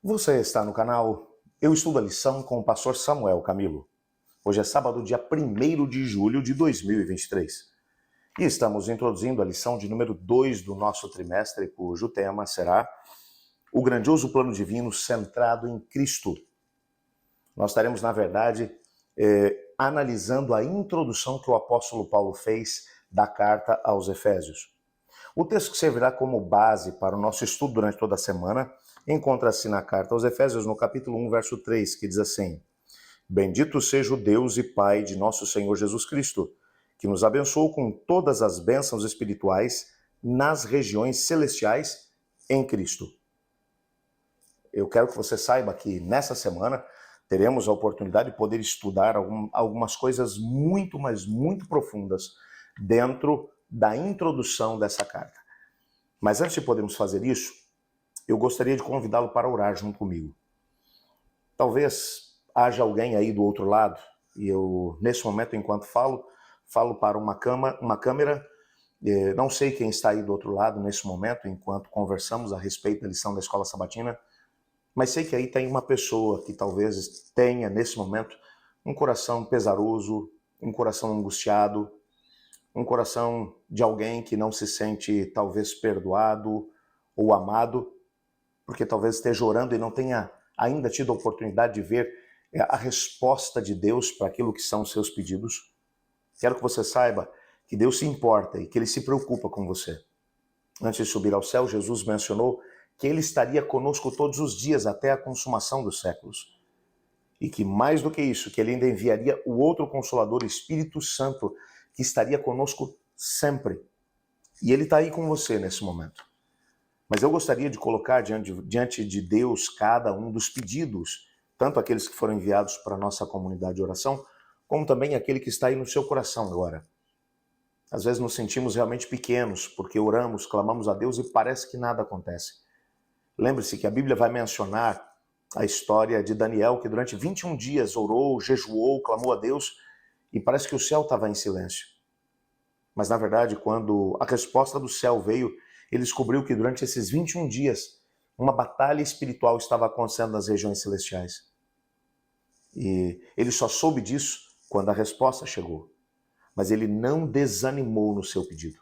Você está no canal Eu Estudo a Lição com o pastor Samuel Camilo. Hoje é sábado, dia 1º de julho de 2023. E estamos introduzindo a lição de número 2 do nosso trimestre, cujo tema será o grandioso plano divino centrado em Cristo. Nós estaremos, na verdade, analisando a introdução que o apóstolo Paulo fez da carta aos Efésios. O texto que servirá como base para o nosso estudo durante toda a semana encontra-se na carta aos Efésios, no capítulo 1, verso 3, que diz assim: Bendito seja o Deus e Pai de nosso Senhor Jesus Cristo, que nos abençoou com todas as bênçãos espirituais nas regiões celestiais em Cristo. Eu quero que você saiba que nessa semana teremos a oportunidade de poder estudar algumas coisas muito, mas muito profundas dentro da introdução dessa carta. Mas antes de podermos fazer isso, eu gostaria de convidá-lo para orar junto comigo. Talvez haja alguém aí do outro lado, e eu, nesse momento, enquanto falo para uma câmera. Não sei quem está aí do outro lado nesse momento, enquanto conversamos a respeito da lição da Escola Sabatina, mas sei que aí tem uma pessoa que talvez tenha, nesse momento, um coração pesaroso, um coração angustiado, um coração de alguém que não se sente, talvez, perdoado ou amado, porque talvez esteja orando e não tenha ainda tido a oportunidade de ver a resposta de Deus para aquilo que são os seus pedidos. Quero que você saiba que Deus se importa e que Ele se preocupa com você. Antes de subir ao céu, Jesus mencionou que Ele estaria conosco todos os dias até a consumação dos séculos. E que mais do que isso, que Ele ainda enviaria o outro Consolador, Espírito Santo, que estaria conosco sempre. E Ele está aí com você nesse momento. Mas eu gostaria de colocar diante de Deus cada um dos pedidos, tanto aqueles que foram enviados para a nossa comunidade de oração, como também aquele que está aí no seu coração agora. Às vezes nos sentimos realmente pequenos, porque oramos, clamamos a Deus e parece que nada acontece. Lembre-se que a Bíblia vai mencionar a história de Daniel, que durante 21 dias orou, jejuou, clamou a Deus, e parece que o céu estava em silêncio. Mas, na verdade, quando a resposta do céu veio, ele descobriu que durante esses 21 dias, uma batalha espiritual estava acontecendo nas regiões celestiais. E ele só soube disso quando a resposta chegou. Mas ele não desanimou no seu pedido.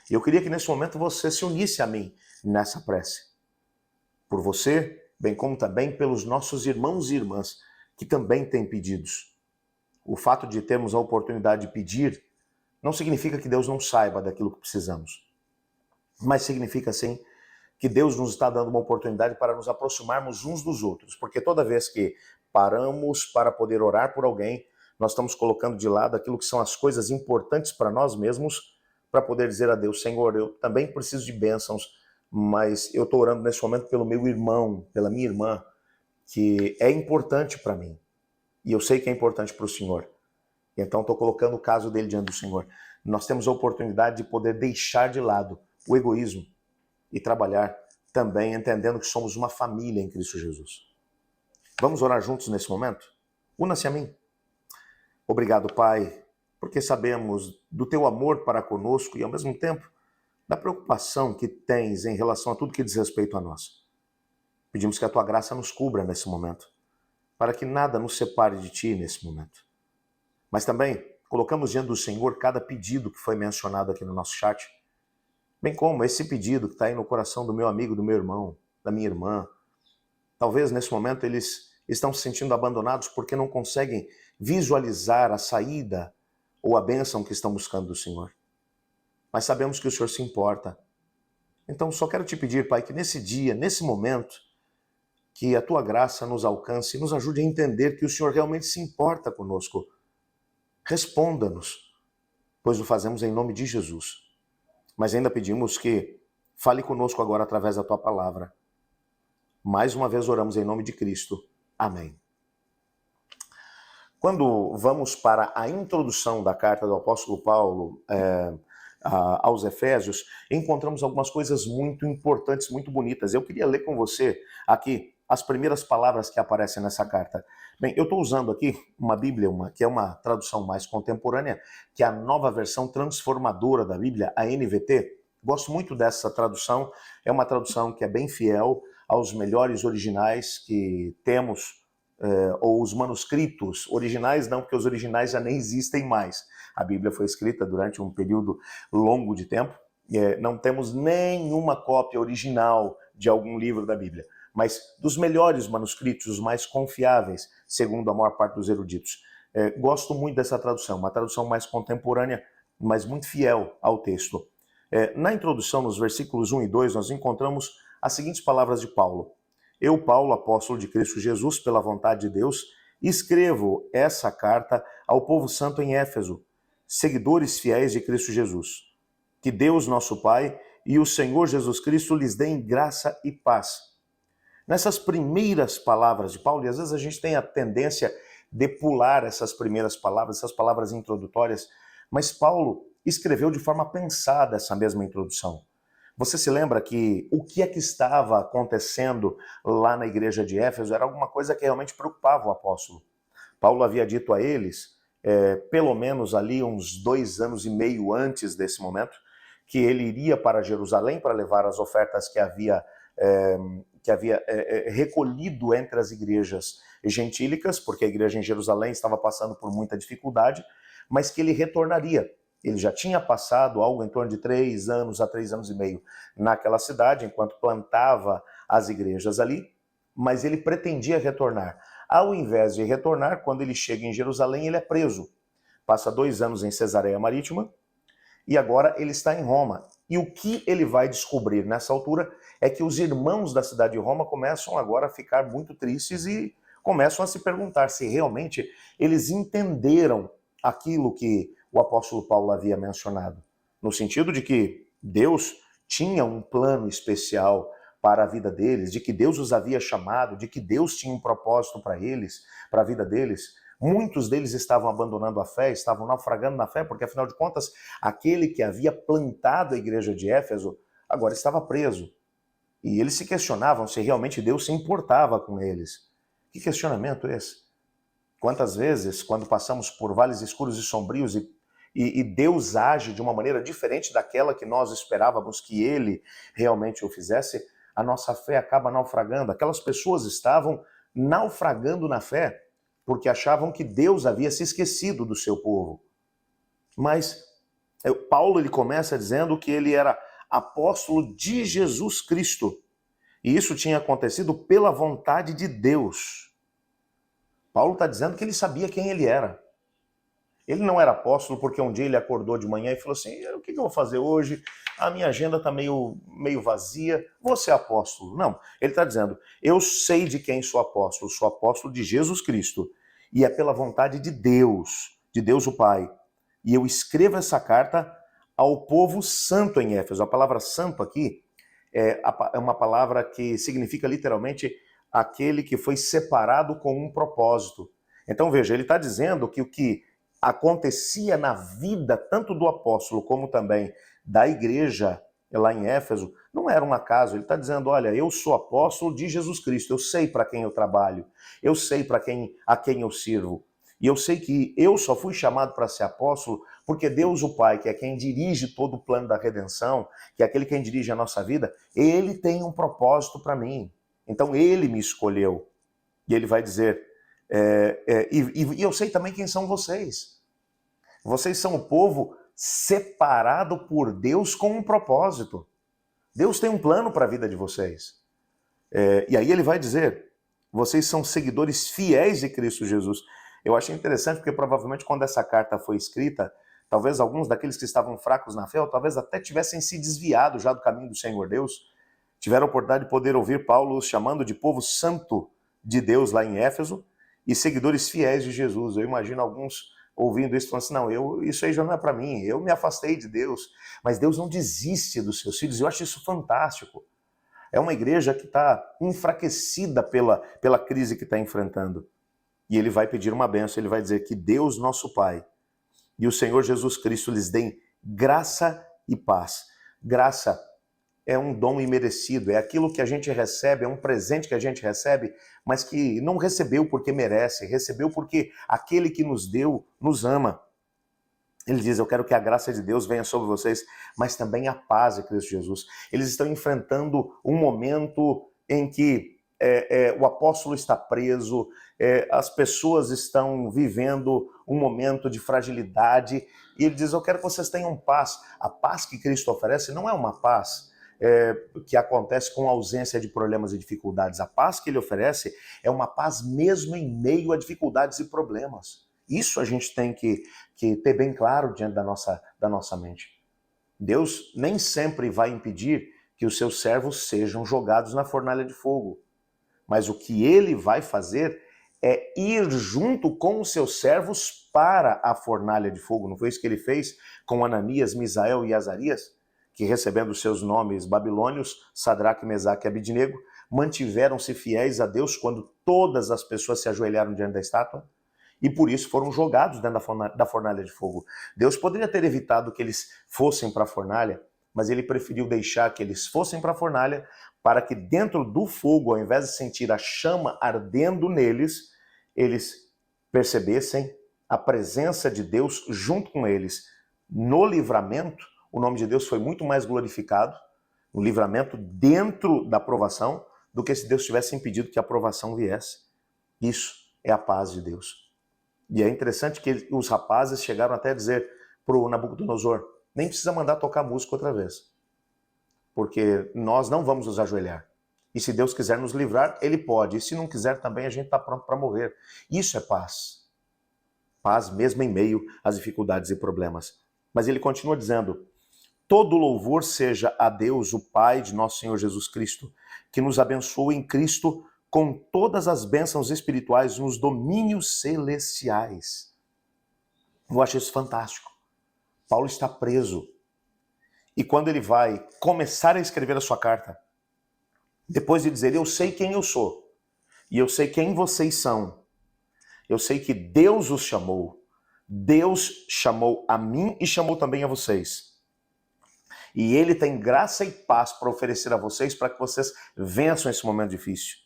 E eu queria que nesse momento você se unisse a mim nessa prece. Por você, bem como também pelos nossos irmãos e irmãs que também têm pedidos. O fato de termos a oportunidade de pedir não significa que Deus não saiba daquilo que precisamos. Mas significa, sim, que Deus nos está dando uma oportunidade para nos aproximarmos uns dos outros. Porque toda vez que paramos para poder orar por alguém, nós estamos colocando de lado aquilo que são as coisas importantes para nós mesmos, para poder dizer a Deus: Senhor, eu também preciso de bênçãos, mas eu estou orando nesse momento pelo meu irmão, pela minha irmã, que é importante para mim. E eu sei que é importante para o Senhor. Então estou colocando o caso dele diante do Senhor. Nós temos a oportunidade de poder deixar de lado o egoísmo e trabalhar também entendendo que somos uma família em Cristo Jesus. Vamos orar juntos nesse momento? Una-se a mim. Obrigado, Pai, porque sabemos do teu amor para conosco e, ao mesmo tempo, da preocupação que tens em relação a tudo que diz respeito a nós. Pedimos que a tua graça nos cubra nesse momento, para que nada nos separe de ti nesse momento. Mas também colocamos diante do Senhor cada pedido que foi mencionado aqui no nosso chat, bem como esse pedido que está aí no coração do meu amigo, do meu irmão, da minha irmã. Talvez nesse momento eles estão se sentindo abandonados porque não conseguem visualizar a saída ou a bênção que estão buscando do Senhor. Mas sabemos que o Senhor se importa. Então só quero te pedir, Pai, que nesse dia, nesse momento, que a tua graça nos alcance e nos ajude a entender que o Senhor realmente se importa conosco. Responda-nos, pois o fazemos em nome de Jesus. Mas ainda pedimos que fale conosco agora através da tua palavra. Mais uma vez oramos em nome de Cristo. Amém. Quando vamos para a introdução da carta do apóstolo Paulo aos Efésios, encontramos algumas coisas muito importantes, muito bonitas. Eu queria ler com você aqui as primeiras palavras que aparecem nessa carta. Bem, eu estou usando aqui uma Bíblia, que é uma tradução mais contemporânea, que é a Nova Versão Transformadora da Bíblia, a NVT. Gosto muito dessa tradução, é uma tradução que é bem fiel aos melhores originais que temos, ou os manuscritos originais, não, porque os originais já nem existem mais. A Bíblia foi escrita durante um período longo de tempo. Não temos nenhuma cópia original de algum livro da Bíblia, mas dos melhores manuscritos, os mais confiáveis, segundo a maior parte dos eruditos. Gosto muito dessa tradução, uma tradução mais contemporânea, mas muito fiel ao texto. Na introdução, nos versículos 1 e 2, nós encontramos as seguintes palavras de Paulo. Eu, Paulo, apóstolo de Cristo Jesus, pela vontade de Deus, escrevo essa carta ao povo santo em Éfeso, seguidores fiéis de Cristo Jesus. Que Deus, nosso Pai, e o Senhor Jesus Cristo lhes deem graça e paz. Nessas primeiras palavras de Paulo, e às vezes a gente tem a tendência de pular essas primeiras palavras, essas palavras introdutórias, mas Paulo escreveu de forma pensada essa mesma introdução. Você se lembra que o que é que estava acontecendo lá na igreja de Éfeso era alguma coisa que realmente preocupava o apóstolo. Paulo havia dito a eles, pelo menos ali uns 2 anos e meio antes desse momento, que ele iria para Jerusalém para levar as ofertas que havia recolhido entre as igrejas gentílicas, porque a igreja em Jerusalém estava passando por muita dificuldade, mas que ele retornaria. Ele já tinha passado algo em torno de 3 anos a 3 anos e meio naquela cidade, enquanto plantava as igrejas ali, mas ele pretendia retornar. Ao invés de retornar, quando ele chega em Jerusalém, ele é preso. Passa 2 anos em Cesareia Marítima e agora ele está em Roma. E o que ele vai descobrir nessa altura é que os irmãos da cidade de Roma começam agora a ficar muito tristes e começam a se perguntar se realmente eles entenderam aquilo que o apóstolo Paulo havia mencionado, no sentido de que Deus tinha um plano especial para a vida deles, de que Deus os havia chamado, de que Deus tinha um propósito para eles, para a vida deles. Muitos deles estavam abandonando a fé, estavam naufragando na fé, porque afinal de contas, aquele que havia plantado a igreja de Éfeso agora estava preso. E eles se questionavam se realmente Deus se importava com eles. Que questionamento é esse? Quantas vezes, quando passamos por vales escuros e sombrios e Deus age de uma maneira diferente daquela que nós esperávamos que Ele realmente o fizesse, a nossa fé acaba naufragando. Aquelas pessoas estavam naufragando na fé porque achavam que Deus havia se esquecido do seu povo. Mas Paulo ele começa dizendo que ele era apóstolo de Jesus Cristo. E isso tinha acontecido pela vontade de Deus. Paulo está dizendo que ele sabia quem ele era. Ele não era apóstolo porque um dia ele acordou de manhã e falou assim, o que eu vou fazer hoje? A minha agenda está meio vazia, vou ser apóstolo. Não, ele está dizendo, eu sei de quem sou apóstolo de Jesus Cristo. E é pela vontade de Deus o Pai. E eu escrevo essa carta ao povo santo em Éfeso. A palavra santo aqui é uma palavra que significa literalmente aquele que foi separado com um propósito. Então veja, ele está dizendo que o que acontecia na vida tanto do apóstolo como também da igreja lá em Éfeso não era um acaso. Ele está dizendo, olha, eu sou apóstolo de Jesus Cristo, eu sei para quem eu trabalho, eu sei a quem eu sirvo. E eu sei que eu só fui chamado para ser apóstolo porque Deus o Pai, que é quem dirige todo o plano da redenção, que é aquele quem dirige a nossa vida, ele tem um propósito para mim. Então ele me escolheu. E ele vai dizer, e eu sei também quem são vocês. Vocês são o povo separado por Deus com um propósito. Deus tem um plano para a vida de vocês. E aí ele vai dizer, vocês são seguidores fiéis de Cristo Jesus. Eu achei interessante porque provavelmente quando essa carta foi escrita, talvez alguns daqueles que estavam fracos na fé, ou talvez até tivessem se desviado já do caminho do Senhor Deus, tiveram a oportunidade de poder ouvir Paulo chamando de povo santo de Deus lá em Éfeso e seguidores fiéis de Jesus. Eu imagino alguns ouvindo isso falando assim, não, isso aí já não é para mim, eu me afastei de Deus. Mas Deus não desiste dos seus filhos, eu acho isso fantástico. É uma igreja que está enfraquecida pela crise que está enfrentando. E ele vai pedir uma bênção, ele vai dizer que Deus, nosso Pai, e o Senhor Jesus Cristo lhes deem graça e paz. Graça é um dom imerecido, é aquilo que a gente recebe, é um presente que a gente recebe, mas que não recebeu porque merece, recebeu porque aquele que nos deu nos ama. Ele diz, eu quero que a graça de Deus venha sobre vocês, mas também a paz de Cristo Jesus. Eles estão enfrentando um momento em que o apóstolo está preso, as pessoas estão vivendo um momento de fragilidade, e ele diz: eu quero que vocês tenham paz. A paz que Cristo oferece não é uma paz que acontece com ausência de problemas e dificuldades. A paz que ele oferece é uma paz mesmo em meio a dificuldades e problemas. Isso a gente tem que ter bem claro diante da nossa mente. Deus nem sempre vai impedir que os seus servos sejam jogados na fornalha de fogo. Mas o que ele vai fazer é ir junto com os seus servos para a fornalha de fogo. Não foi isso que ele fez com Ananias, Misael e Azarias? Que, recebendo os seus nomes babilônios, Sadraque, Mesaque e Abidnego, mantiveram-se fiéis a Deus quando todas as pessoas se ajoelharam diante da estátua, e por isso foram jogados dentro da fornalha de fogo. Deus poderia ter evitado que eles fossem para a fornalha, mas ele preferiu deixar que eles fossem para a fornalha, para que dentro do fogo, ao invés de sentir a chama ardendo neles, eles percebessem a presença de Deus junto com eles. No livramento, o nome de Deus foi muito mais glorificado, no livramento dentro da provação, do que se Deus tivesse impedido que a provação viesse. Isso é a paz de Deus. E é interessante que os rapazes chegaram até a dizer para o Nabucodonosor: nem precisa mandar tocar música outra vez, porque nós não vamos nos ajoelhar. E se Deus quiser nos livrar, ele pode. E se não quiser também, a gente está pronto para morrer. Isso é paz. Paz mesmo em meio às dificuldades e problemas. Mas ele continua dizendo: todo louvor seja a Deus, o Pai de nosso Senhor Jesus Cristo, que nos abençoou em Cristo com todas as bênçãos espirituais nos domínios celestiais. Eu acho isso fantástico. Paulo está preso. E quando ele vai começar a escrever a sua carta, depois de dizer: eu sei quem eu sou, e eu sei quem vocês são, eu sei que Deus os chamou, Deus chamou a mim e chamou também a vocês. E ele tem graça e paz para oferecer a vocês, para que vocês vençam esse momento difícil.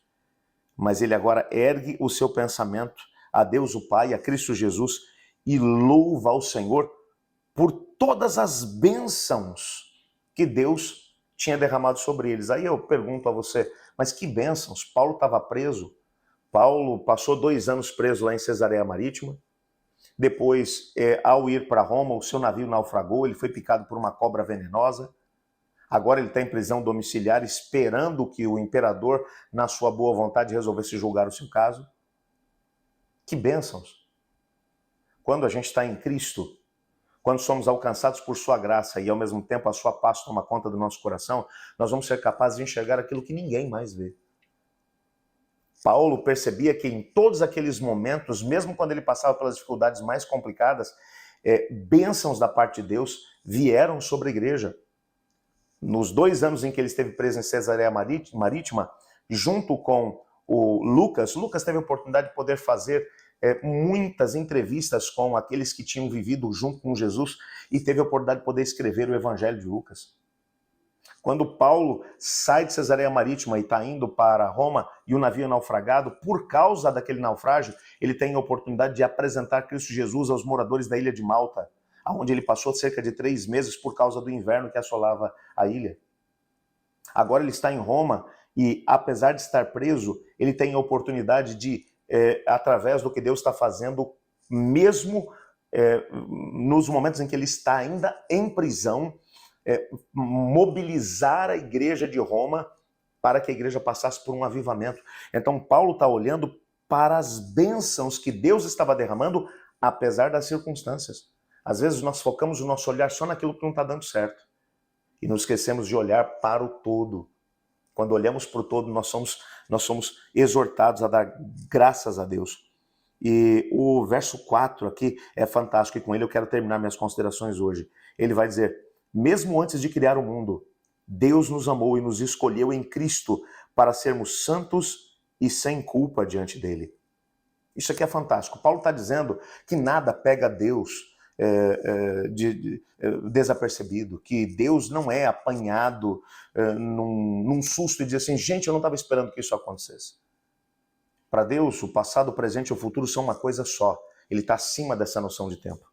Mas ele agora ergue o seu pensamento a Deus o Pai, a Cristo Jesus, e louva ao Senhor por todas as bênçãos que Deus tinha derramado sobre eles. Aí eu pergunto a você: mas que bênçãos? Paulo estava preso. Paulo passou 2 anos preso lá em Cesareia Marítima. Depois, ao ir para Roma, o seu navio naufragou, ele foi picado por uma cobra venenosa. Agora ele está em prisão domiciliar, esperando que o imperador, na sua boa vontade, resolvesse julgar o seu caso. Que bênçãos! Quando a gente está em Cristo, quando somos alcançados por sua graça e ao mesmo tempo a sua paz toma conta do nosso coração, nós vamos ser capazes de enxergar aquilo que ninguém mais vê. Paulo percebia que em todos aqueles momentos, mesmo quando ele passava pelas dificuldades mais complicadas, bênçãos da parte de Deus vieram sobre a igreja. Nos 2 anos em que ele esteve preso em Cesareia Marítima, junto com o Lucas teve a oportunidade de poder fazer muitas entrevistas com aqueles que tinham vivido junto com Jesus e teve a oportunidade de poder escrever o Evangelho de Lucas. Quando Paulo sai de Cesareia Marítima e está indo para Roma e o navio é naufragado, por causa daquele naufrágio, ele tem a oportunidade de apresentar Cristo Jesus aos moradores da ilha de Malta, onde ele passou cerca de 3 meses por causa do inverno que assolava a ilha. Agora ele está em Roma e, apesar de estar preso, ele tem a oportunidade de, através do que Deus está fazendo, mesmo nos momentos em que ele está ainda em prisão, mobilizar a igreja de Roma para que a igreja passasse por um avivamento. Então Paulo está olhando para as bênçãos que Deus estava derramando, apesar das circunstâncias. Às vezes nós focamos o nosso olhar só naquilo que não está dando certo e nos esquecemos de olhar para o todo. Quando olhamos para o todo, nós somos exortados a dar graças a Deus. E o verso 4 aqui é fantástico e com ele eu quero terminar minhas considerações hoje. Ele vai dizer: mesmo antes de criar o mundo, Deus nos amou e nos escolheu em Cristo para sermos santos e sem culpa diante dele. Isso aqui é fantástico. Paulo está dizendo que nada pega Deus desapercebido, que Deus não é apanhado num susto e diz assim: gente, eu não estava esperando que isso acontecesse. Para Deus, o passado, o presente e o futuro são uma coisa só. Ele está acima dessa noção de tempo.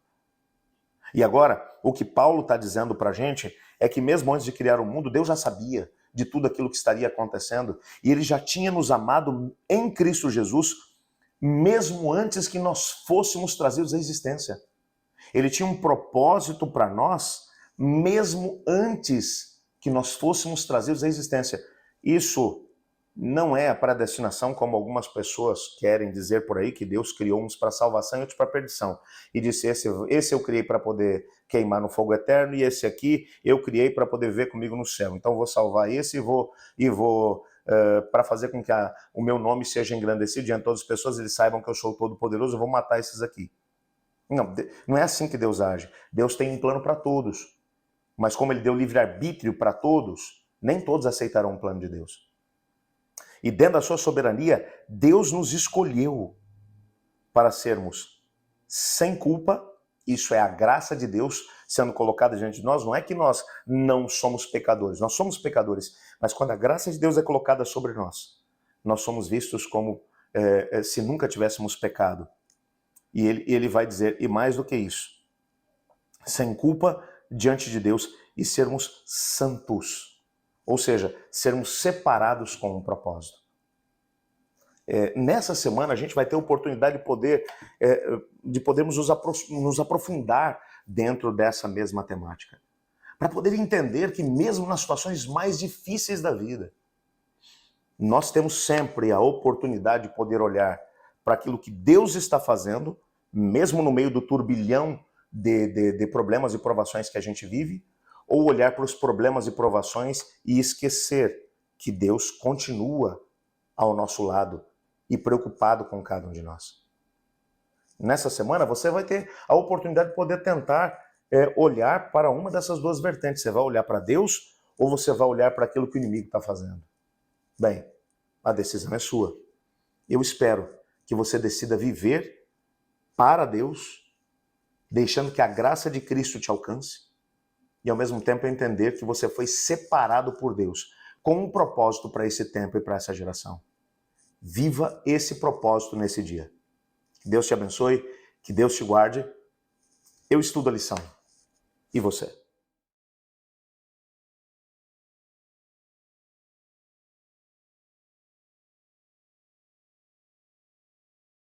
E agora, o que Paulo está dizendo para a gente é que mesmo antes de criar o mundo, Deus já sabia de tudo aquilo que estaria acontecendo. E ele já tinha nos amado em Cristo Jesus, mesmo antes que nós fôssemos trazidos à existência. Ele tinha um propósito para nós, mesmo antes que nós fôssemos trazidos à existência. Isso não é a predestinação, como algumas pessoas querem dizer por aí, que Deus criou uns para salvação e outros para perdição. E disse, esse eu criei para poder queimar no fogo eterno, e esse aqui eu criei para poder ver comigo no céu. Então vou salvar esse e vou para fazer com que o meu nome seja engrandecido diante de todas as pessoas, eles saibam que eu sou todo poderoso, eu vou matar esses aqui. Não é assim que Deus age. Deus tem um plano para todos. Mas como ele deu livre-arbítrio para todos, nem todos aceitarão o plano de Deus. E dentro da sua soberania, Deus nos escolheu para sermos sem culpa. Isso é a graça de Deus sendo colocada diante de nós. Não é que nós não somos pecadores. Nós somos pecadores. Mas quando a graça de Deus é colocada sobre nós, nós somos vistos como se nunca tivéssemos pecado. E ele vai dizer, e mais do que isso, sem culpa diante de Deus e sermos santos. Ou seja, sermos separados com um propósito. Nessa semana a gente vai ter a oportunidade de podermos nos aprofundar dentro dessa mesma temática. Para poder entender que mesmo nas situações mais difíceis da vida, nós temos sempre a oportunidade de poder olhar para aquilo que Deus está fazendo, mesmo no meio do turbilhão de problemas e provações que a gente vive, ou olhar para os problemas e provações e esquecer que Deus continua ao nosso lado e preocupado com cada um de nós. Nessa semana você vai ter a oportunidade de poder tentar olhar para uma dessas duas vertentes. Você vai olhar para Deus ou você vai olhar para aquilo que o inimigo está fazendo? Bem, a decisão é sua. Eu espero que você decida viver para Deus, deixando que a graça de Cristo te alcance, e ao mesmo tempo entender que você foi separado por Deus com um propósito para esse tempo e para essa geração. Viva esse propósito nesse dia. Que Deus te abençoe, que Deus te guarde. Eu estudo a lição. E você?